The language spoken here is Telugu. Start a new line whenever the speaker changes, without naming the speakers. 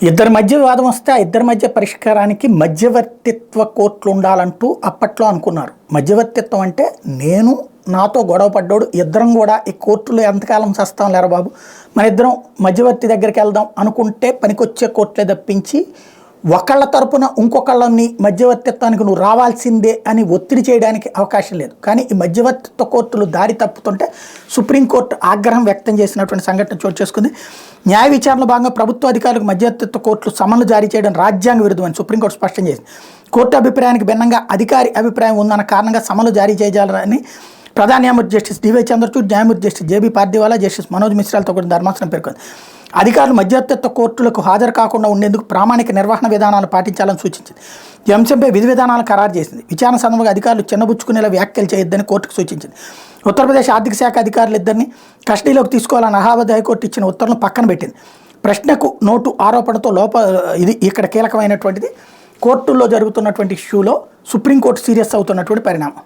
ఇద్దరి మధ్య వివాదం వస్తే ఆ ఇద్దరి మధ్య పరిష్కారానికి మధ్యవర్తిత్వ కోర్టులు ఉండాలంటూ అప్పట్లో అనుకున్నారు. మధ్యవర్తిత్వం అంటే నేను నాతో గొడవ పడ్డాడు, ఇద్దరం కూడా ఈ కోర్టులో ఎంతకాలం చేస్తాం లేరా బాబు, మన ఇద్దరం మధ్యవర్తి దగ్గరికి వెళ్దాం అనుకుంటే పనికొచ్చే కోర్టులే తప్పించి ఒకళ్ళ తరపున ఇంకొకళ్ళని మధ్యవర్తిత్వానికి నువ్వు రావాల్సిందే అని ఒత్తిడి చేయడానికి అవకాశం లేదు. కానీ ఈ మధ్యవర్తిత్వ కోర్టులు దారి తప్పుతుంటే సుప్రీంకోర్టు ఆగ్రహం వ్యక్తం చేసినటువంటి సంఘటన చోటు చేసుకుంది. న్యాయ విచారణలో భాగంగా ప్రభుత్వ అధికారులకు మధ్యవర్తిత్వ కోర్టులు సమన్లు జారీ చేయడం రాజ్యాంగ విరుద్ధమని సుప్రీంకోర్టు స్పష్టం చేసింది. కోర్టు అభిప్రాయానికి భిన్నంగా అధికారి అభిప్రాయం ఉందన్న కారణంగా సమన్లు జారీ చేయాలని ప్రధాన న్యాయమూర్తి జస్టిస్ డివై చంద్రచూడ్, న్యాయమూర్తి justice JB Pardiwala, justice Manoj మిశ్రాలతో కూడిన ధర్మాసనం పేర్కొంది. అధికారులు మధ్యవర్తిత్వ కోర్టులకు హాజరు కాకుండా ఉండేందుకు ప్రామాణిక నిర్వహణ విధానాలు పాటించాలని సూచించింది. ఈ అంశంపై విధి విధానాలు ఖరారు చేసింది. విచారణ సందర్భంగా అధికారులు చిన్నబుచ్చుకునేలా వ్యాఖ్యలు చేయొద్దని కోర్టుకు సూచించింది. ఉత్తరప్రదేశ్ ఆర్థిక శాఖ అధికారులు ఇద్దరిని కస్టడీలోకి తీసుకోవాలని అలహాబాద్ హైకోర్టు ఇచ్చిన ఉత్తర్వులను పక్కన పెట్టింది. ప్రశ్నకు నోటు ఆరోపణతో ఇది ఇక్కడ కీలకమైనటువంటిది. కోర్టుల్లో జరుగుతున్నటువంటి ఇష్యూలో సుప్రీంకోర్టు సీరియస్ అవుతున్నటువంటి పరిణామం.